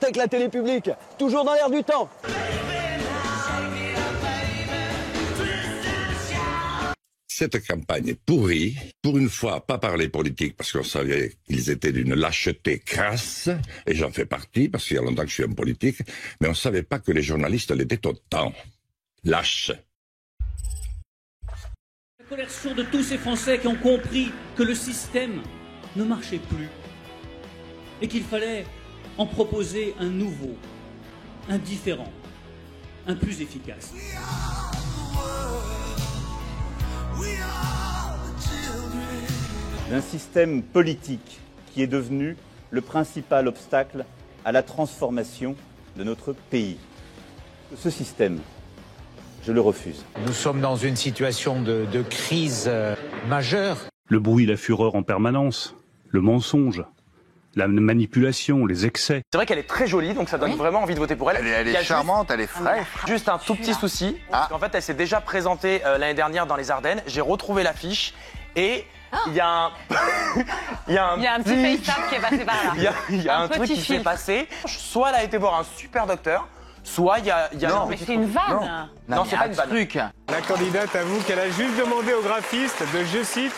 avec la télé publique, toujours dans l'air du temps. Cette campagne est pourrie. Pour une fois, pas parler politique parce qu'on savait qu'ils étaient d'une lâcheté crasse, et j'en fais partie parce qu'il y a longtemps que je suis en politique, mais on ne savait pas que les journalistes l'étaient autant. Lâches. La colère sourde de tous ces Français qui ont compris que le système ne marchait plus et qu'il fallait en proposer un nouveau, un différent, un plus efficace. D'un système politique qui est devenu le principal obstacle à la transformation de notre pays. Ce système, je le refuse. Nous sommes dans une situation de crise majeure. Le bruit, la fureur en permanence, le mensonge, la manipulation, les excès. C'est vrai qu'elle est très jolie, donc ça donne vraiment envie de voter pour elle. Elle est charmante, elle est fraîche. Juste un tout petit souci, parce qu'en fait elle s'est déjà présentée l'année dernière dans les Ardennes. J'ai retrouvé l'affiche et il y a un... il y a un petit FaceTime qui est passé par là. Il y a un truc qui s'est passé. Soit elle a été voir un super docteur, soit il y a non, mais c'est une vanne. Non, c'est pas une vanne. Truc. La candidate avoue qu'elle a juste demandé au graphiste de, je cite,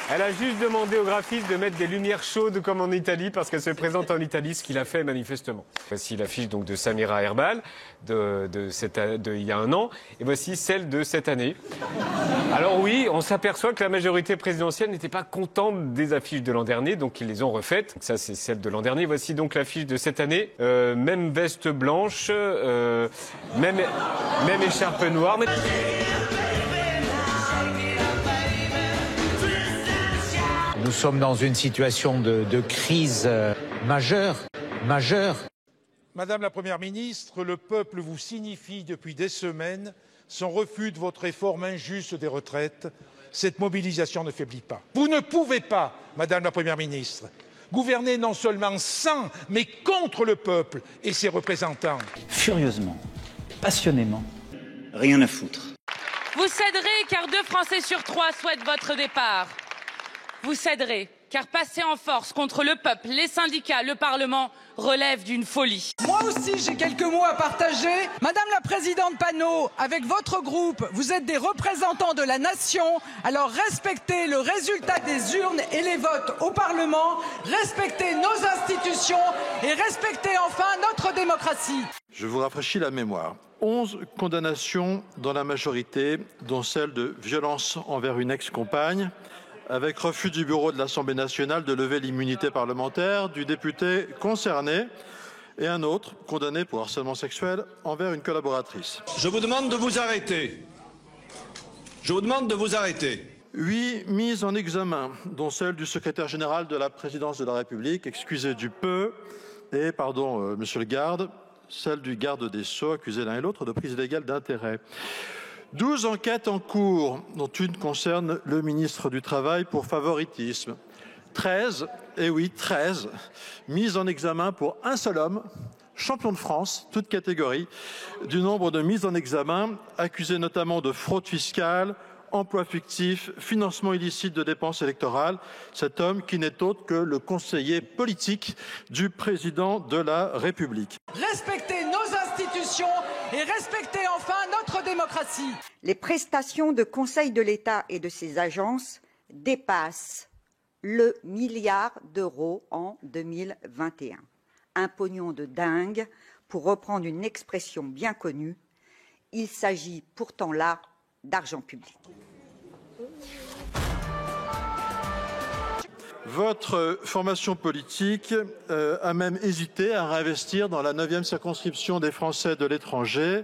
elle a juste demandé au graphiste de mettre des lumières chaudes comme en Italie parce qu'elle se présente en Italie, ce qu'il a fait manifestement. Voici l'affiche donc de Samira Herbal il y a un an et voici celle de cette année. Alors oui, on s'aperçoit que la majorité présidentielle n'était pas contente des affiches de l'an dernier, donc ils les ont refaites. Ça c'est celle de l'an dernier. Voici donc l'affiche de cette année. Même veste blanche, même écharpe noire. Nous sommes dans une situation de crise majeure. Madame la Première ministre, le peuple vous signifie depuis des semaines son refus de votre réforme injuste des retraites. Cette mobilisation ne faiblit pas. Vous ne pouvez pas, Madame la Première ministre, gouverner non seulement sans, mais contre le peuple et ses représentants. Furieusement, passionnément, rien à foutre. Vous céderez car 2 Français sur 3 souhaitent votre départ. Vous céderez car passer en force contre le peuple, les syndicats, le Parlement relève d'une folie. Moi aussi, j'ai quelques mots à partager. Madame la Présidente Panot, avec votre groupe, vous êtes des représentants de la nation. Alors respectez le résultat des urnes et les votes au Parlement. Respectez nos institutions et respectez enfin notre démocratie. Je vous rafraîchis la mémoire. 11 condamnations dans la majorité, dont celle de violence envers une ex-compagne, avec refus du bureau de l'Assemblée nationale de lever l'immunité parlementaire du député concerné et un autre condamné pour harcèlement sexuel envers une collaboratrice. Je vous demande de vous arrêter. 8 mises en examen, dont celle du secrétaire général de la présidence de la République, excusé du peu, et, pardon, monsieur le garde, celle du garde des Sceaux, accusé l'un et l'autre de prise illégale d'intérêt. 12 enquêtes en cours, dont une concerne le ministre du Travail pour favoritisme. 13, et oui, 13, mises en examen pour un seul homme, champion de France, toute catégorie, du nombre de mises en examen, accusé notamment de fraude fiscale, emploi fictif, financement illicite de dépenses électorales. Cet homme qui n'est autre que le conseiller politique du président de la République. Respectez nos institutions et respectez enfin notre démocratie. Les prestations de conseil de l'État et de ses agences dépassent le milliard d'euros en 2021. Un pognon de dingue, pour reprendre une expression bien connue. Il s'agit pourtant là d'argent public. Votre formation politique a même hésité à réinvestir dans la 9e circonscription des Français de l'étranger,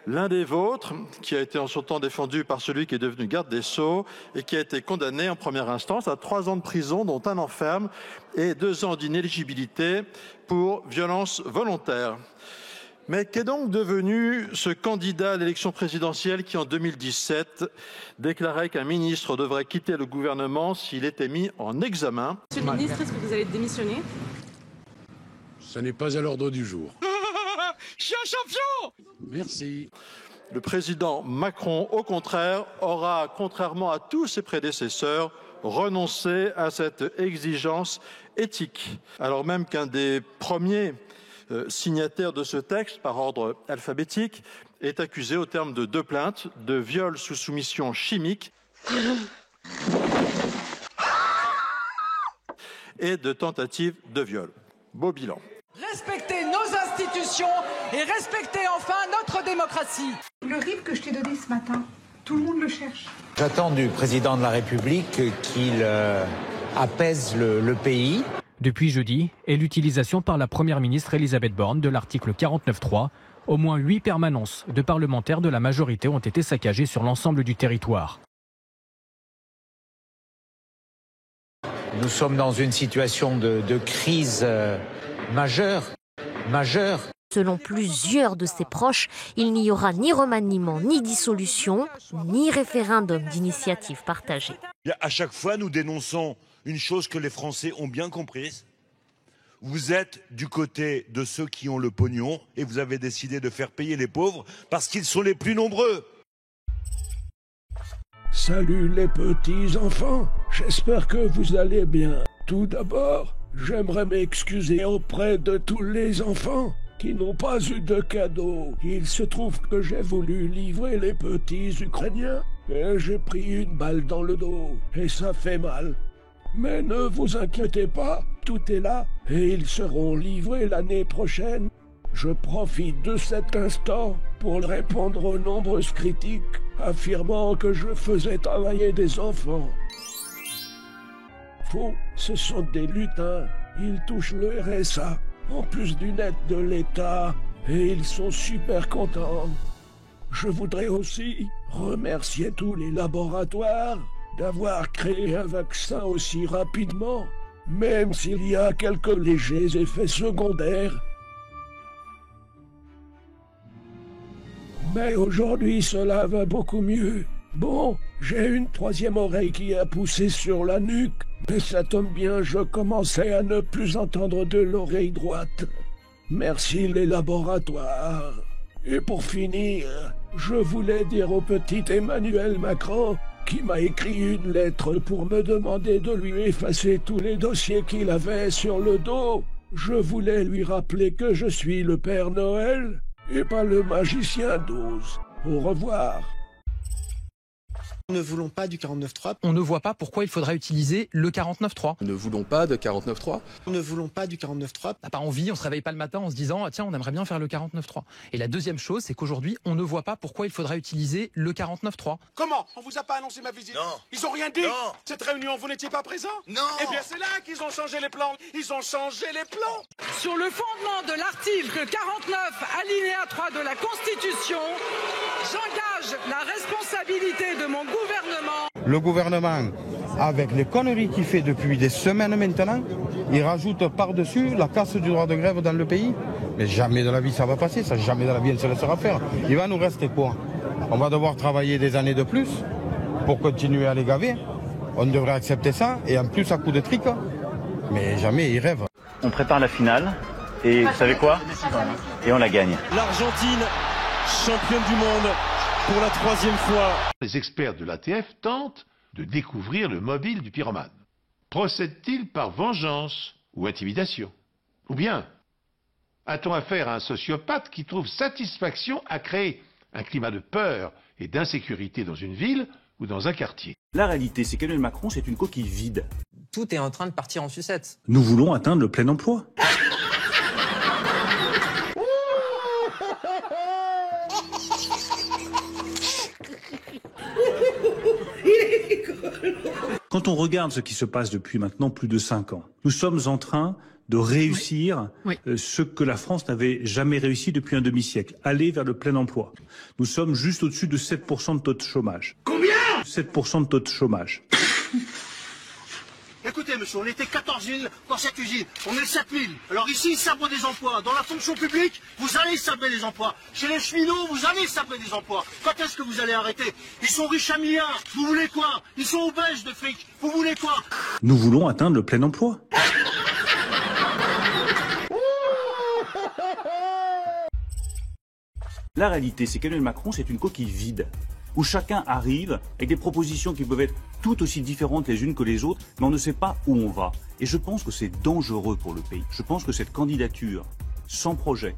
l'un des vôtres, qui a été en son temps défendu par celui qui est devenu garde des Sceaux et qui a été condamné en première instance à 3 ans de prison, dont 1 an ferme et 2 ans d'inéligibilité pour violence volontaire. Mais qu'est donc devenu ce candidat à l'élection présidentielle qui, en 2017, déclarait qu'un ministre devrait quitter le gouvernement s'il était mis en examen? Monsieur le ministre, est-ce que vous allez démissionner? Ce n'est pas à l'ordre du jour. Je suis un champion! Merci. Le président Macron, au contraire, aura, contrairement à tous ses prédécesseurs, renoncer à cette exigence éthique, alors même qu'un des premiers signataires de ce texte, par ordre alphabétique, est accusé au terme de 2 plaintes de viol sous soumission chimique et de tentative de viol. Beau bilan. Respectez nos institutions et respectez enfin notre démocratie. Le RIB que je t'ai donné ce matin, tout le monde le cherche. J'attends du président de la République qu'il apaise le pays. Depuis jeudi et l'utilisation par la Première ministre Elisabeth Borne de l'article 49.3, au moins 8 permanences de parlementaires de la majorité ont été saccagées sur l'ensemble du territoire. Nous sommes dans une situation de crise majeure. Selon plusieurs de ses proches, il n'y aura ni remaniement, ni dissolution, ni référendum d'initiative partagée. À chaque fois, nous dénonçons une chose que les Français ont bien comprise. Vous êtes du côté de ceux qui ont le pognon et vous avez décidé de faire payer les pauvres parce qu'ils sont les plus nombreux. Salut les petits enfants, j'espère que vous allez bien. Tout d'abord, j'aimerais m'excuser auprès de tous les enfants qui n'ont pas eu de cadeau. Il se trouve que j'ai voulu livrer les petits Ukrainiens et j'ai pris une balle dans le dos et ça fait mal. Mais ne vous inquiétez pas, tout est là et ils seront livrés l'année prochaine. Je profite de cet instant pour répondre aux nombreuses critiques affirmant que je faisais travailler des enfants. Faux, ce sont des lutins. Ils touchent le RSA, en plus d'une aide de l'État, et ils sont super contents. Je voudrais aussi remercier tous les laboratoires d'avoir créé un vaccin aussi rapidement, même s'il y a quelques légers effets secondaires. Mais aujourd'hui, cela va beaucoup mieux. Bon, j'ai une 3e oreille qui a poussé sur la nuque, mais ça tombe bien, je commençais à ne plus entendre de l'oreille droite. Merci les laboratoires. Et pour finir, je voulais dire au petit Emmanuel Macron qui m'a écrit une lettre pour me demander de lui effacer tous les dossiers qu'il avait sur le dos. Je voulais lui rappeler que je suis le Père Noël et pas le magicien d'Oz. Au revoir. Nous ne voulons pas du 49.3. On ne voit pas pourquoi il faudrait utiliser le 49.3. Nous ne voulons pas de 49.3. Nous ne voulons pas du 49.3. On n'a pas envie, on se réveille pas le matin en se disant tiens, on aimerait bien faire le 49.3. Et la deuxième chose, c'est qu'aujourd'hui, on ne voit pas pourquoi il faudrait utiliser le 49.3. Comment? On vous a pas annoncé ma visite? Non. Ils ont rien dit? Non. Cette réunion, vous n'étiez pas présent? Non. Eh bien, c'est là qu'ils ont changé les plans. Ils ont changé les plans. Sur le fondement de l'article 49, alinéa 3 de la Constitution, j'engage la responsabilité de mon gouvernement. Le gouvernement, avec les conneries qu'il fait depuis des semaines maintenant, il rajoute par-dessus la casse du droit de grève dans le pays. Mais jamais de la vie ça va passer, ça jamais de la vie elle se laissera faire. Il va nous rester quoi? On va devoir travailler des années de plus pour continuer à les gaver. On devrait accepter ça, et en plus à coup de trick. Mais jamais ils rêvent. On prépare la finale, et vous savez quoi? Et on la gagne. L'Argentine, championne du monde pour la 3e fois. Les experts de l'ATF tentent de découvrir le mobile du pyromane. Procède-t-il par vengeance ou intimidation? Ou bien a-t-on affaire à un sociopathe qui trouve satisfaction à créer un climat de peur et d'insécurité dans une ville ou dans un quartier? La réalité, c'est qu'Emmanuel Macron, c'est une coquille vide. Tout est en train de partir en sucette. Nous voulons atteindre le plein emploi. Quand on regarde ce qui se passe depuis maintenant plus de 5 ans, nous sommes en train de réussir ce que la France n'avait jamais réussi depuis un demi-siècle, aller vers le plein emploi. Nous sommes juste au-dessus de 7% de taux de chômage. Combien? 7% de taux de chômage. Écoutez, monsieur, on était 14 000 dans cette usine. On est 7 000. Alors ici, ils sabrent des emplois. Dans la fonction publique, vous allez sabrer des emplois. Chez les cheminots, vous allez sabrer des emplois. Quand est-ce que vous allez arrêter? Ils sont riches à milliards. Vous voulez quoi? Ils sont obèses de fric. Vous voulez quoi? Nous voulons atteindre le plein emploi. La réalité, c'est qu'Emmanuel Macron, c'est une coquille vide. où chacun arrive avec des propositions qui peuvent être tout aussi différentes les unes que les autres, mais on ne sait pas où on va. Et je pense que c'est dangereux pour le pays. Je pense que cette candidature, sans projet,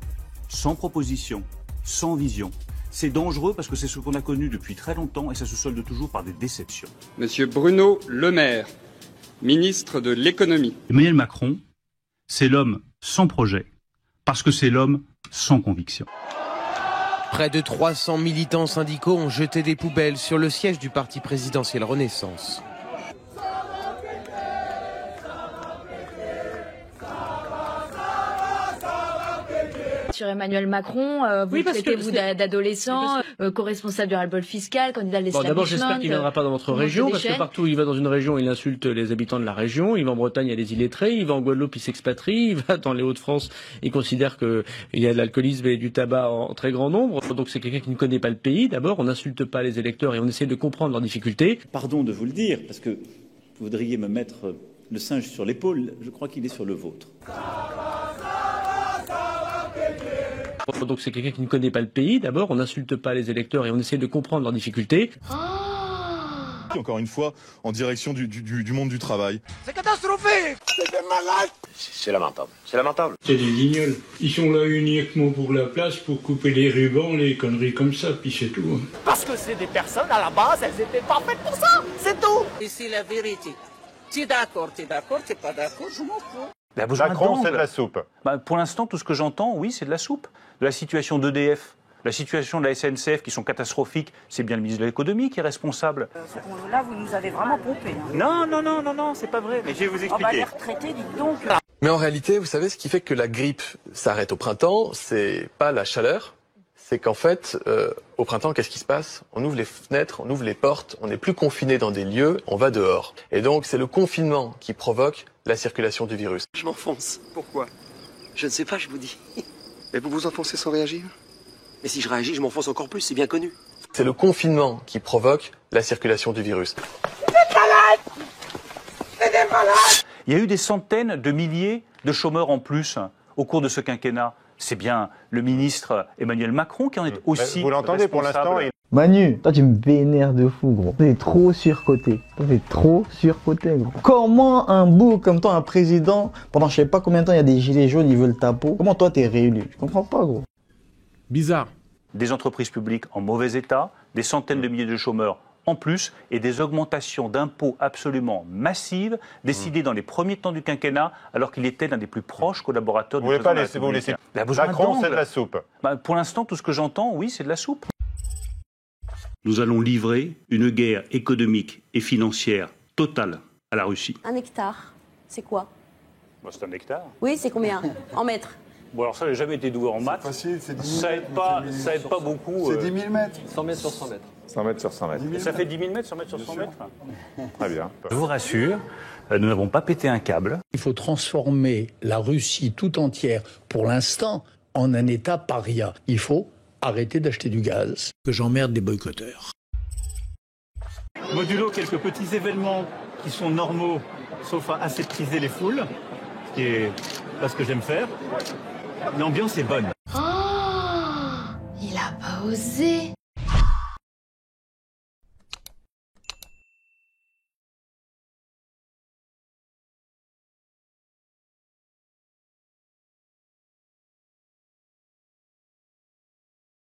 sans proposition, sans vision, c'est dangereux parce que c'est ce qu'on a connu depuis très longtemps et ça se solde toujours par des déceptions. Monsieur Bruno Le Maire, ministre de l'économie. Emmanuel Macron, c'est l'homme sans projet, parce que c'est l'homme sans conviction. Près de 300 militants syndicaux ont jeté des poubelles sur le siège du parti présidentiel Renaissance. Sur Emmanuel Macron, vous traitez vous d'adolescent, co-responsable du ras-le-bol fiscal, candidat de l'establishment. D'abord, j'espère qu'il ne viendra pas dans votre région, parce que partout où il va dans une région, il insulte les habitants de la région. Il va en Bretagne, il y a des illettrés. Il va en Guadeloupe, il s'expatrie. Il va dans les Hauts-de-France, il considère qu'il y a de l'alcoolisme et du tabac en très grand nombre. Donc c'est quelqu'un qui ne connaît pas le pays. D'abord, on n'insulte pas les électeurs et on essaie de comprendre leurs difficultés. Pardon de vous le dire, parce que vous voudriez me mettre le singe sur l'épaule. Je crois qu'il est sur le vôtre. Donc c'est quelqu'un qui ne connaît pas le pays. D'abord, on n'insulte pas les électeurs et on essaie de comprendre leurs difficultés. Encore une fois, en direction du monde du travail. C'est catastrophique. C'est des malades. C'est lamentable. C'est lamentable. C'est des guignols. Ils sont là uniquement pour la place, pour couper les rubans, les conneries comme ça, puis c'est tout. Parce que c'est des personnes, à la base, elles étaient pas faites pour ça. C'est tout. Et c'est la vérité. Tu es d'accord, t'es pas d'accord, je m'en fous. Macron, c'est de la soupe. Pour l'instant, tout ce que j'entends, oui, c'est de la soupe. De la situation d'EDF, la situation de la SNCF qui sont catastrophiques, c'est bien le ministre de l'économie qui est responsable. Là, vous nous avez vraiment pompé. Non, c'est pas vrai. Mais je vais vous expliquer. Les retraités, dites donc. Mais en réalité, vous savez, ce qui fait que la grippe s'arrête au printemps, c'est pas la chaleur. C'est qu'en fait, au printemps, qu'est-ce qui se passe? On ouvre les fenêtres, on ouvre les portes, on n'est plus confiné dans des lieux, on va dehors. Et donc, c'est le confinement qui provoque la circulation du virus. Je m'enfonce. Pourquoi? Je ne sais pas, je vous dis. Mais vous vous enfoncez sans réagir? Mais si je réagis, je m'enfonce encore plus, c'est bien connu. C'est le confinement qui provoque la circulation du virus. C'est des malades! C'est des malades! Il y a eu des centaines de milliers de chômeurs en plus au cours de ce quinquennat. C'est bien le ministre Emmanuel Macron qui en est aussi Vous l'entendez pour l'instant. Manu, toi tu me vénères de fou, gros. T'es trop surcoté. Gros. Comment un bout comme toi, un président, pendant je sais pas combien de temps il y a des gilets jaunes, ils veulent ta peau. Comment toi t'es réélu? Je comprends pas, gros. Bizarre. Des entreprises publiques en mauvais état, des centaines de milliers de chômeurs en plus et des augmentations d'impôts absolument massives décidées dans les premiers temps du quinquennat alors qu'il était l'un des plus proches collaborateurs du président de la République. Vous laissez Macron, c'est de la soupe. Pour l'instant, tout ce que j'entends, oui, c'est de la soupe. Nous allons livrer une guerre économique et financière totale à la Russie. Un hectare, c'est quoi? C'est un hectare. Oui, c'est combien? En mètres? Bon, alors ça, j'ai jamais été doué en maths. Facile, c'est 10 ça aide pas beaucoup. C'est 10 000 mètres. 100 mètres sur 100 mètres. 100 mètres sur 100 mètres. Et ça fait 10 000 mètres, 100 mètres sur 100 mètres. Très bien. Je vous rassure, nous n'avons pas pété un câble. Il faut transformer la Russie tout entière, pour l'instant, en un État paria. Il faut arrêter d'acheter du gaz. Que j'emmerde les boycotteurs. Modulo quelques petits événements qui sont normaux, sauf à aseptiser les foules, ce qui est pas ce que j'aime faire. L'ambiance est bonne. Oh, il a pas osé.